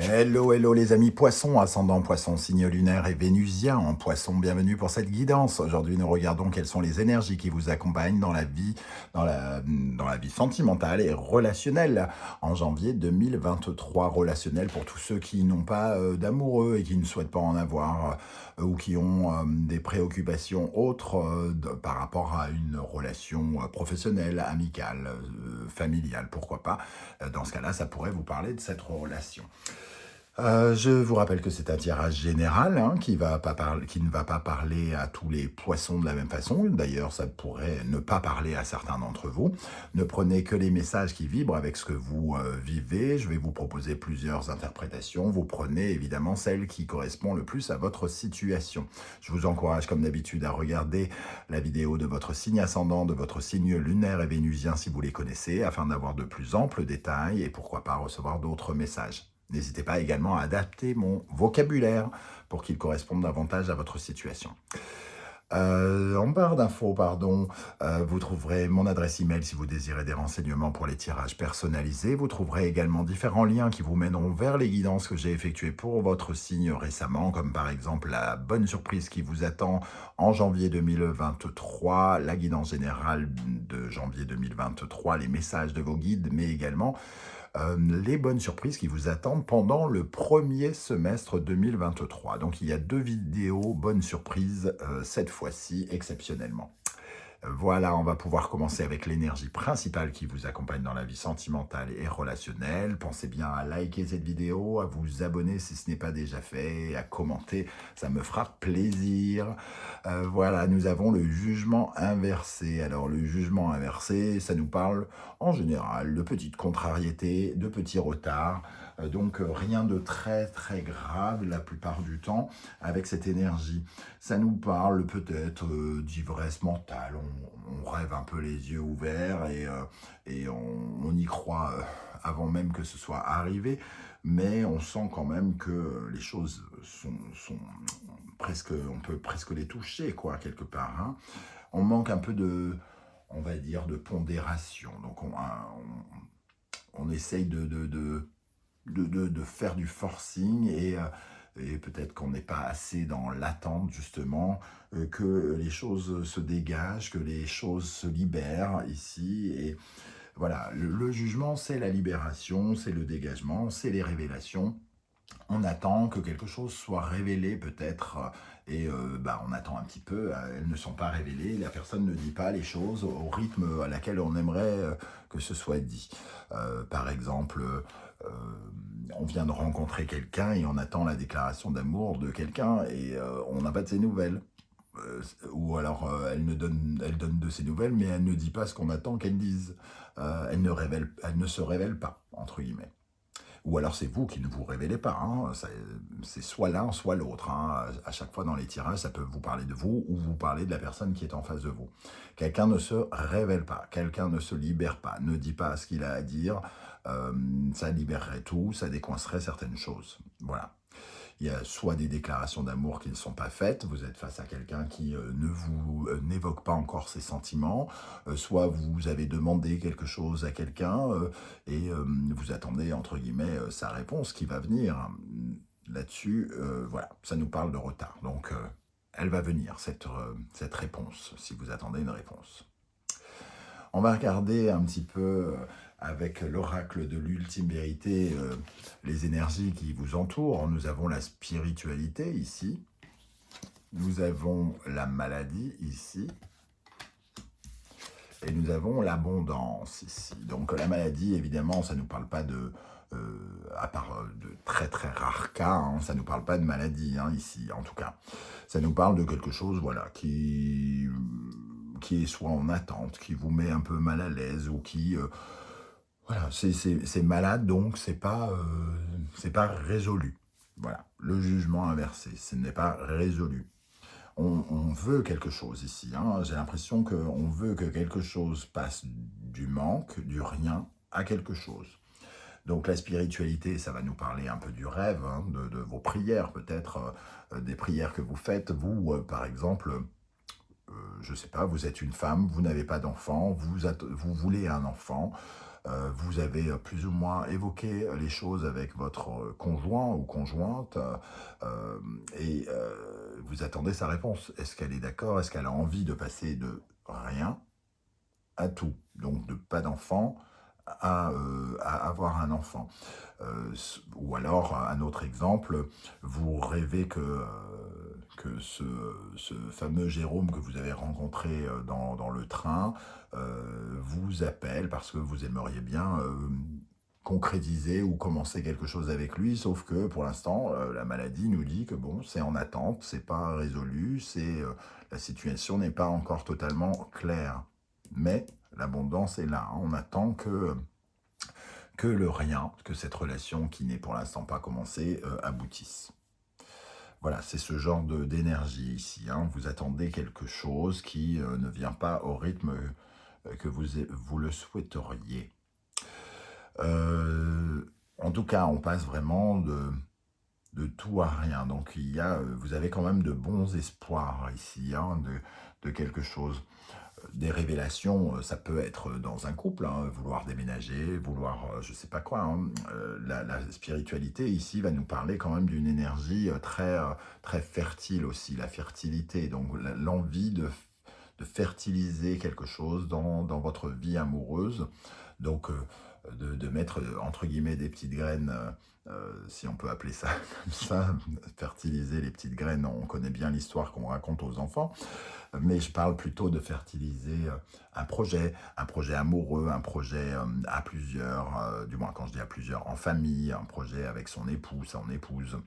Hello, hello les amis poissons, ascendant poisson, signe lunaire et vénusien en poisson, bienvenue pour cette guidance. Aujourd'hui nous regardons quelles sont les énergies qui vous accompagnent dans la vie, dans la vie sentimentale et relationnelle en janvier 2023. Relationnel pour tous ceux qui n'ont pas d'amoureux et qui ne souhaitent pas en avoir ou qui ont des préoccupations autres par rapport à une relation professionnelle, amicale, familiale, pourquoi pas. Dans ce cas-là, ça pourrait vous parler de cette relation. Je vous rappelle que c'est un tirage général qui ne va pas parler à tous les poissons de la même façon. D'ailleurs, ça pourrait ne pas parler à certains d'entre vous. Ne prenez que les messages qui vibrent avec ce que vous vivez. Je vais vous proposer plusieurs interprétations. Vous prenez évidemment celle qui correspond le plus à votre situation. Je vous encourage comme d'habitude à regarder la vidéo de votre signe ascendant, de votre signe lunaire et vénusien si vous les connaissez, afin d'avoir de plus amples détails et pourquoi pas recevoir d'autres messages. N'hésitez pas également à adapter mon vocabulaire pour qu'il corresponde davantage à votre situation. En barre d'infos, vous trouverez mon adresse email si vous désirez des renseignements pour les tirages personnalisés. Vous trouverez également différents liens qui vous mèneront vers les guidances que j'ai effectuées pour votre signe récemment, comme par exemple la bonne surprise qui vous attend en janvier 2023, la guidance générale de janvier 2023, les messages de vos guides, mais également les bonnes surprises qui vous attendent pendant le premier semestre 2023. Donc il y a 2 vidéos bonnes surprises cette fois-ci exceptionnellement. Voilà, on va pouvoir commencer avec l'énergie principale qui vous accompagne dans la vie sentimentale et relationnelle. Pensez bien à liker cette vidéo, à vous abonner si ce n'est pas déjà fait, à commenter, ça me fera plaisir. Voilà, nous avons le jugement inversé. Alors le jugement inversé, ça nous parle en général de petites contrariétés, de petits retards. Donc rien de très très grave la plupart du temps avec cette énergie. Ça nous parle peut-être d'ivresse mentale, on rêve un peu les yeux ouverts et on y croit avant même que ce soit arrivé, mais on sent quand même que les choses sont presque, on peut presque les toucher quoi quelque part. On manque un peu on va dire, de pondération, donc on essaye de faire du forcing et peut-être qu'on n'est pas assez dans l'attente justement, que les choses se dégagent, que les choses se libèrent ici. Et voilà, le jugement, c'est la libération, c'est le dégagement, c'est les révélations. On attend que quelque chose soit révélé peut-être et on attend un petit peu, elles ne sont pas révélées, la personne ne dit pas les choses au rythme à laquelle on aimerait que ce soit dit. Par exemple, on vient de rencontrer quelqu'un et on attend la déclaration d'amour de quelqu'un et on n'a pas de ses nouvelles. Ou alors elle donne de ses nouvelles mais elle ne dit pas ce qu'on attend qu'elle dise. Elle ne se révèle pas, entre guillemets. Ou alors c'est vous qui ne vous révélez pas, c'est soit l'un, soit l'autre. À chaque fois dans les tirages, ça peut vous parler de vous ou vous parler de la personne qui est en face de vous. Quelqu'un ne se révèle pas, quelqu'un ne se libère pas, ne dit pas ce qu'il a à dire, ça libérerait tout, ça décoincerait certaines choses. Voilà. Il y a soit des déclarations d'amour qui ne sont pas faites, vous êtes face à quelqu'un qui n'évoque pas encore ses sentiments, soit vous avez demandé quelque chose à quelqu'un et vous attendez, entre guillemets, sa réponse qui va venir. Là-dessus, voilà, ça nous parle de retard. Donc, elle va venir, cette réponse, si vous attendez une réponse. On va regarder un petit peu avec l'oracle de l'ultime vérité les énergies qui vous entourent. Nous avons la spiritualité ici. Nous avons la maladie ici. Et nous avons l'abondance ici. Donc la maladie, évidemment, ça ne nous parle pas à part de très très rares cas, ça ne nous parle pas de maladie ici, en tout cas. Ça nous parle de quelque chose, voilà, qui est soit en attente, qui vous met un peu mal à l'aise, ou qui... voilà, c'est malade, donc c'est pas résolu. Voilà, le jugement inversé, ce n'est pas résolu. On veut quelque chose ici, j'ai l'impression qu'on veut que quelque chose passe du manque, du rien, à quelque chose. Donc la spiritualité, ça va nous parler un peu du rêve, de vos prières peut-être, des prières que vous faites. Vous, par exemple, je ne sais pas, vous êtes une femme, vous n'avez pas d'enfant, vous voulez un enfant, Vous avez plus ou moins évoqué les choses avec votre conjoint ou conjointe et vous attendez sa réponse. Est-ce qu'elle est d'accord? Est-ce qu'elle a envie de passer de rien à tout? Donc de pas d'enfant à avoir un enfant. Ou alors, un autre exemple, vous rêvez que ce fameux Jérôme que vous avez rencontré dans le train vous appelle parce que vous aimeriez bien concrétiser ou commencer quelque chose avec lui, sauf que pour l'instant, la maladie nous dit que bon, c'est en attente, c'est pas résolu, la situation n'est pas encore totalement claire. Mais l'abondance est là, hein. On attend que le rien, que cette relation qui n'est pour l'instant pas commencée, aboutisse. Voilà, c'est ce genre d'énergie ici, hein. Vous attendez quelque chose qui ne vient pas au rythme que vous le souhaiteriez. En tout cas, on passe vraiment de tout à rien. Donc, vous avez quand même de bons espoirs ici, hein, de quelque chose. Des révélations, ça peut être dans un couple, hein, vouloir déménager, vouloir je sais pas quoi, hein. La spiritualité ici va nous parler quand même d'une énergie très fertile aussi, la fertilité, donc l'envie de fertiliser quelque chose dans votre vie amoureuse. Donc, de mettre, entre guillemets, des petites graines, si on peut appeler ça comme ça, fertiliser les petites graines, on connaît bien l'histoire qu'on raconte aux enfants, mais je parle plutôt de fertiliser un projet amoureux, un projet à plusieurs, du moins quand je dis à plusieurs, en famille, un projet avec son époux, son épouse,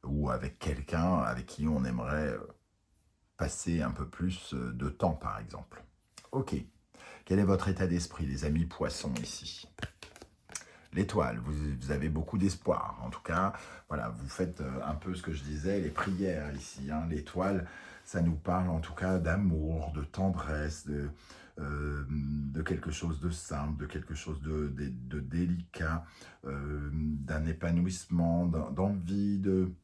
ou avec quelqu'un avec qui on aimerait passer un peu plus de temps, par exemple. Ok. Quel est votre état d'esprit, les amis poissons, ici? L'étoile, vous avez beaucoup d'espoir. En tout cas, voilà, vous faites un peu ce que je disais, les prières ici, hein. L'étoile, ça nous parle en tout cas d'amour, de tendresse, de quelque chose de simple, de quelque chose de délicat, d'un épanouissement, d'envie, de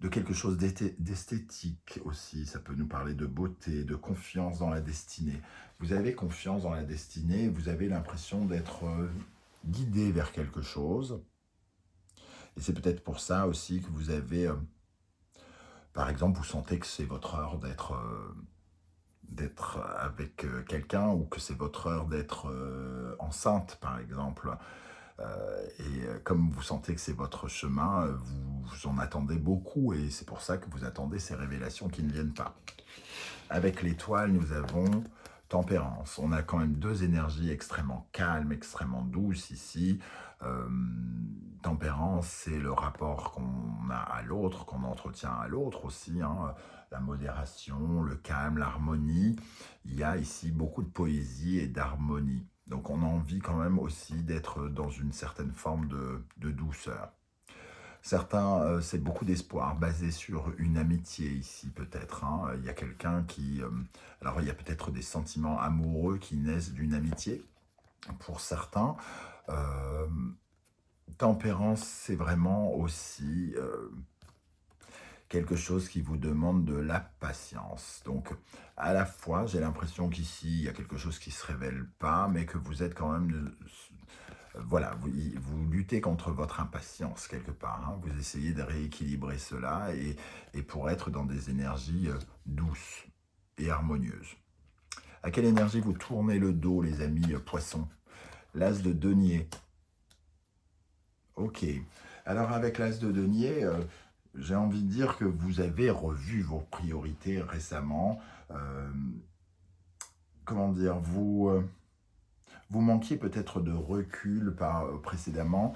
quelque chose d'esthétique aussi. Ça peut nous parler de beauté, de confiance dans la destinée. Vous avez confiance dans la destinée, vous avez l'impression d'être guidé vers quelque chose. Et c'est peut-être pour ça aussi que vous avez, par exemple, vous sentez que c'est votre heure d'être avec quelqu'un ou que c'est votre heure d'être enceinte, par exemple. Comme vous sentez que c'est votre chemin, vous en attendez beaucoup et c'est pour ça que vous attendez ces révélations qui ne viennent pas. Avec l'étoile, nous avons tempérance. On a quand même deux énergies extrêmement calmes, extrêmement douces ici. Tempérance, c'est le rapport qu'on a à l'autre, qu'on entretient à l'autre aussi, hein. La modération, le calme, l'harmonie. Il y a ici beaucoup de poésie et d'harmonie. Donc on a envie quand même aussi d'être dans une certaine forme de douceur. Certains, c'est beaucoup d'espoir, basé sur une amitié ici peut-être, hein. Il y a quelqu'un qui... alors il y a peut-être des sentiments amoureux qui naissent d'une amitié. Pour certains, tempérance, c'est vraiment aussi quelque chose qui vous demande de la patience. Donc, à la fois, j'ai l'impression qu'ici, il y a quelque chose qui ne se révèle pas, mais que vous êtes quand même... voilà, vous luttez contre votre impatience quelque part, hein. Vous essayez de rééquilibrer cela et pour être dans des énergies douces et harmonieuses. À quelle énergie vous tournez le dos, les amis poissons? L'as de denier. Ok. Alors, avec l'as de denier, j'ai envie de dire que vous avez revu vos priorités récemment. Comment dire, vous manquiez peut-être de recul précédemment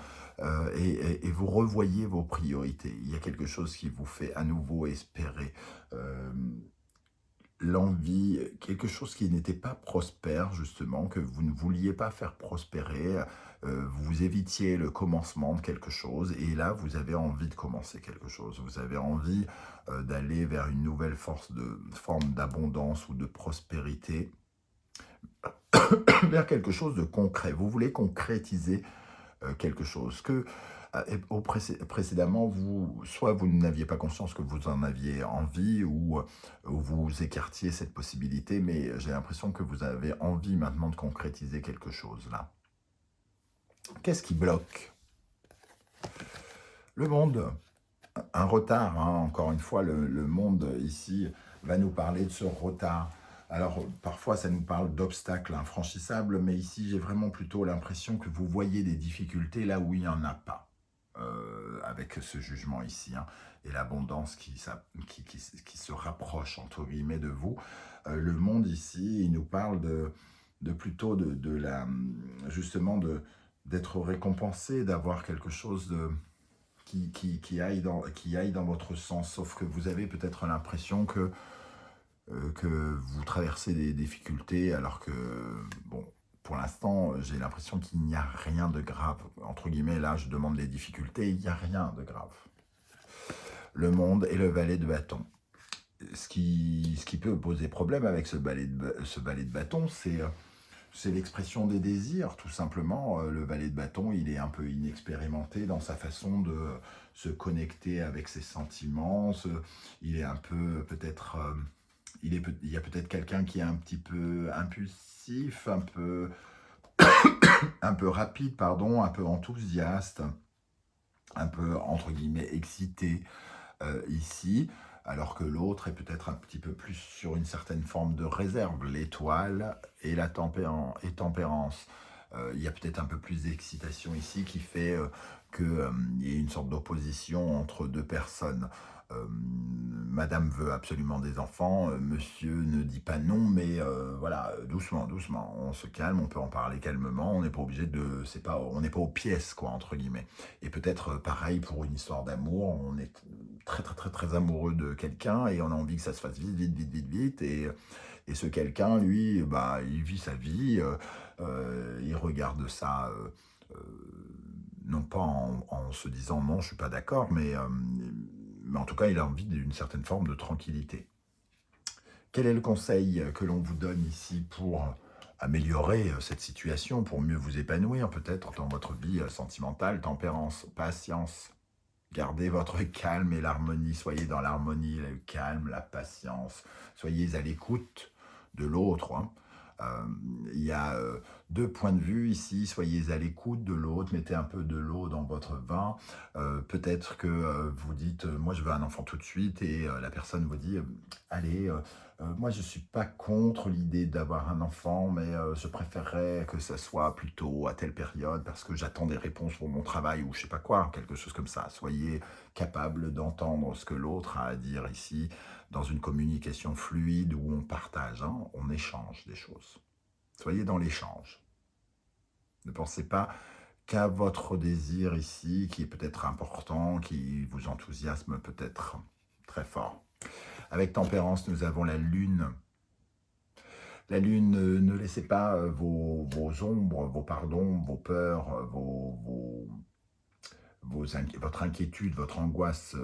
et vous revoyez vos priorités. Il y a quelque chose qui vous fait à nouveau espérer. L'envie, quelque chose qui n'était pas prospère justement, que vous ne vouliez pas faire prospérer, vous évitiez le commencement de quelque chose et là vous avez envie de commencer quelque chose, vous avez envie d'aller vers une nouvelle forme d'abondance ou de prospérité, vers quelque chose de concret, vous voulez concrétiser quelque chose que précédemment, soit vous n'aviez pas conscience que vous en aviez envie ou vous écartiez cette possibilité, mais j'ai l'impression que vous avez envie maintenant de concrétiser quelque chose là. Qu'est-ce qui bloque? Le monde, un retard, hein, encore une fois, le monde ici va nous parler de ce retard. Alors, parfois, ça nous parle d'obstacles infranchissables, mais ici, j'ai vraiment plutôt l'impression que vous voyez des difficultés là où il n'y en a pas, avec ce jugement ici, hein, et l'abondance qui se rapproche, entre guillemets, de vous. Le monde ici, il nous parle de plutôt de la, justement, d'être récompensé, d'avoir quelque chose de qui aille dans votre sens, sauf que vous avez peut-être l'impression que vous traversez des difficultés, alors que, bon, pour l'instant, j'ai l'impression qu'il n'y a rien de grave. Entre guillemets, là, je demande les difficultés, il n'y a rien de grave. Le monde et le valet de bâton. Ce qui peut poser problème avec ce valet de bâton, c'est l'expression des désirs, tout simplement. Le valet de bâton, il est un peu inexpérimenté dans sa façon de se connecter avec ses sentiments. Il est un peu, peut-être, il y a peut-être quelqu'un qui est un petit peu impulsif, un peu rapide, pardon, un peu enthousiaste, un peu, entre guillemets, excité ici, alors que l'autre est peut-être un petit peu plus sur une certaine forme de réserve, l'étoile et la tempérance. Il y a peut-être un peu plus d'excitation ici qui fait qu'il y ait une sorte d'opposition entre deux personnes. Madame veut absolument des enfants, monsieur ne dit pas non, mais voilà, doucement, doucement, on se calme, on peut en parler calmement, on n'est pas obligé de, c'est pas, on n'est pas aux pièces, quoi, entre guillemets. Et peut-être pareil pour une histoire d'amour, on est très très très très amoureux de quelqu'un et on a envie que ça se fasse vite, vite, vite, vite, vite, et ce quelqu'un, lui, bah, il vit sa vie, il regarde ça, non pas en se disant non, je suis pas d'accord, mais en tout cas, il a envie d'une certaine forme de tranquillité. Quel est le conseil que l'on vous donne ici pour améliorer cette situation, pour mieux vous épanouir peut-être dans votre vie sentimentale? Tempérance, patience. Gardez votre calme et l'harmonie. Soyez dans l'harmonie, le calme, la patience. Soyez à l'écoute de l'autre, hein. Il y a deux points de vue ici. Soyez à l'écoute de l'autre. Mettez un peu de l'eau dans votre vin. Peut-être que vous dites moi je veux un enfant tout de suite, et la personne vous dit allez, moi je ne suis pas contre l'idée d'avoir un enfant, mais je préférerais que ça soit plutôt à telle période parce que j'attends des réponses pour mon travail ou je sais pas quoi, quelque chose comme ça. Soyez capable d'entendre ce que l'autre a à dire ici dans une communication fluide où on partage, hein, on échange des choses. Soyez dans l'échange. Ne pensez pas qu'à votre désir ici, qui est peut-être important, qui vous enthousiasme peut-être très fort. Avec tempérance, nous avons la lune. La lune, ne laissez pas vos ombres, vos peurs, votre inquiétude, votre angoisse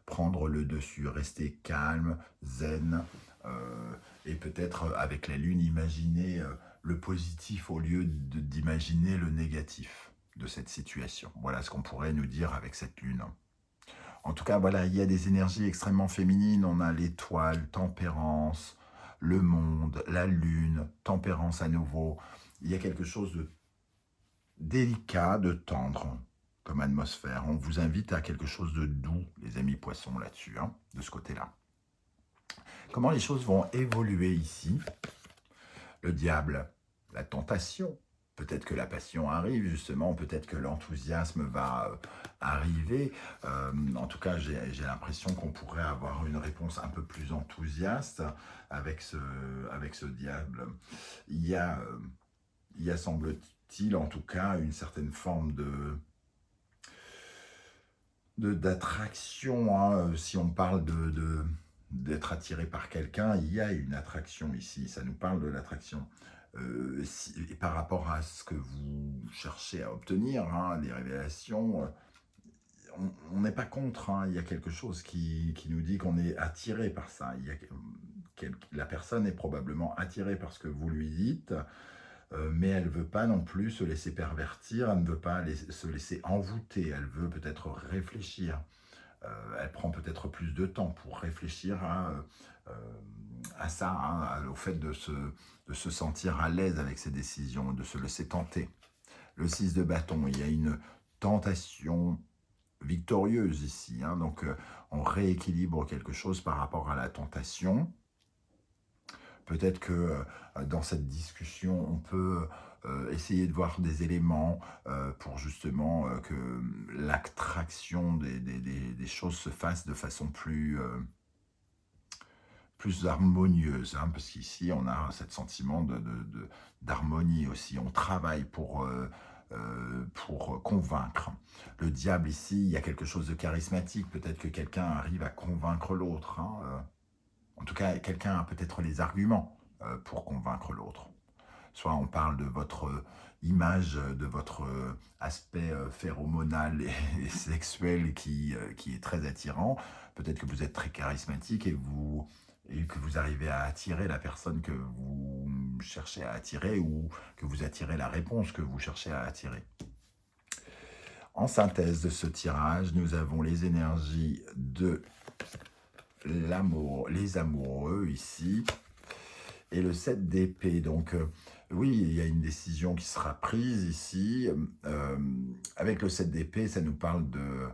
prendre le dessus. Restez calme, zen, et peut-être avec la lune, imaginez le positif au lieu d'imaginer le négatif de cette situation. Voilà ce qu'on pourrait nous dire avec cette lune. En tout cas, voilà, il y a des énergies extrêmement féminines. On a l'étoile, tempérance, le monde, la lune, tempérance à nouveau. Il y a quelque chose de délicat, de tendre comme atmosphère. On vous invite à quelque chose de doux, les amis poissons, là-dessus, hein, de ce côté-là. Comment les choses vont évoluer ici? Le diable, la tentation. Peut-être que la passion arrive, justement, peut-être que l'enthousiasme va arriver. En tout cas, j'ai l'impression qu'on pourrait avoir une réponse un peu plus enthousiaste avec ce diable. Il y a, semble-t-il, en tout cas, une certaine forme d'attraction, hein. Si on parle d'être attiré par quelqu'un, il y a une attraction ici, ça nous parle de l'attraction. Et par rapport à ce que vous cherchez à obtenir, hein, les révélations, on n'est pas contre, hein. Il y a quelque chose qui nous dit qu'on est attiré par ça. La personne est probablement attirée par ce que vous lui dites, mais elle ne veut pas non plus se laisser pervertir, elle ne veut pas se laisser envoûter, elle veut peut-être réfléchir. Elle prend peut-être plus de temps pour réfléchir à ça, hein, au fait de se sentir à l'aise avec ses décisions, de se laisser tenter. Le 6 de bâton, il y a une tentation victorieuse ici, hein, donc on rééquilibre quelque chose par rapport à la tentation. Peut-être que dans cette discussion, on peut essayer de voir des éléments pour justement que l'attraction des choses se fasse de façon plus harmonieuse, hein, parce qu'ici, on a ce sentiment d'harmonie aussi. On travaille pour convaincre. Le diable, ici, il y a quelque chose de charismatique. Peut-être que quelqu'un arrive à convaincre l'autre, hein, en tout cas, quelqu'un a peut-être les arguments pour convaincre l'autre. Soit on parle de votre image, de votre aspect phéromonal et sexuel qui est très attirant. Peut-être que vous êtes très charismatique et que vous arrivez à attirer la personne que vous cherchez à attirer ou que vous attirez la réponse que vous cherchez à attirer. En synthèse de ce tirage, nous avons les énergies de l'amour, les amoureux ici, et le 7 d'épée. Donc, oui, il y a une décision qui sera prise ici. Avec le 7 d'épée, ça nous parle de...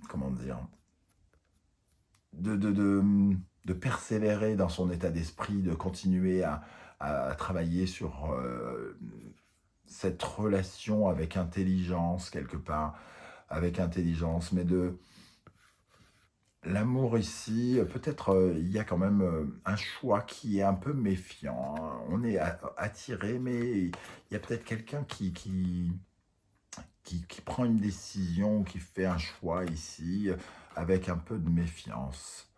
comment dire, de persévérer dans son état d'esprit, de continuer à travailler sur cette relation avec intelligence, quelque part, avec intelligence, mais l'amour ici, peut-être il y a quand même un choix qui est un peu méfiant, hein. On est attiré, mais il y a peut-être quelqu'un qui prend une décision, qui fait un choix ici, avec un peu de méfiance.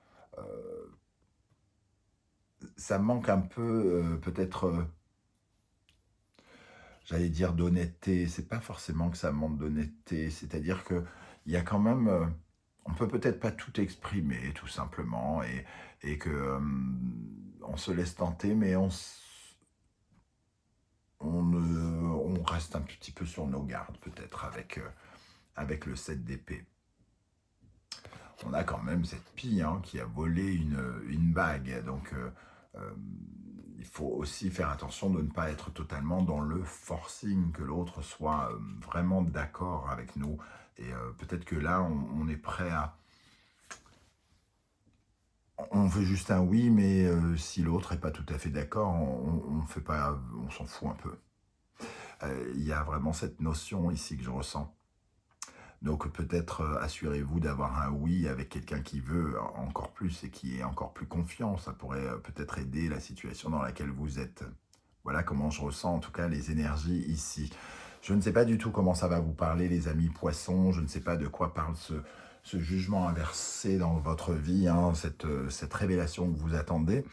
Ça manque un peu, peut-être, j'allais dire d'honnêteté. C'est pas forcément que ça manque d'honnêteté, c'est-à-dire que il y a quand même, on peut peut-être pas tout exprimer, tout simplement, et que on se laisse tenter, mais on reste un petit peu sur nos gardes, peut-être, avec le 7 d'épée. On a quand même cette pie hein, qui a volé une bague, donc il faut aussi faire attention de ne pas être totalement dans le forcing, que l'autre soit vraiment d'accord avec nous, et peut-être que là, on est prêt à... On veut juste un oui, mais si l'autre n'est pas tout à fait d'accord, on fait pas, on s'en fout un peu. Il y a vraiment cette notion ici que je ressens. Donc peut-être assurez-vous d'avoir un oui avec quelqu'un qui veut encore plus et qui est encore plus confiant. Ça pourrait peut-être aider la situation dans laquelle vous êtes. Voilà comment je ressens en tout cas les énergies ici. Je ne sais pas du tout comment ça va vous parler les amis poissons. Je ne sais pas de quoi parle ce jugement inversé dans votre vie, hein, cette révélation que vous attendez.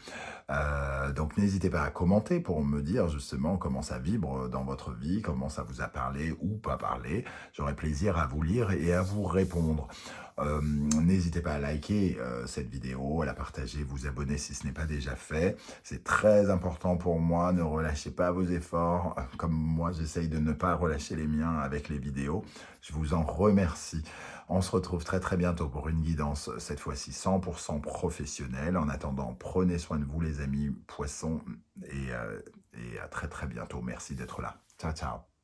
Donc n'hésitez pas à commenter pour me dire justement comment ça vibre dans votre vie, comment ça vous a parlé ou pas parlé. J'aurai plaisir à vous lire et à vous répondre. N'hésitez pas à liker cette vidéo, à la partager, vous abonner si ce n'est pas déjà fait. C'est très important pour moi, ne relâchez pas vos efforts, comme moi j'essaye de ne pas relâcher les miens avec les vidéos. Je vous en remercie. On se retrouve très très bientôt pour une guidance, cette fois-ci 100% professionnelle. En attendant, prenez soin de vous les amis poissons et à très très bientôt. Merci d'être là. Ciao ciao.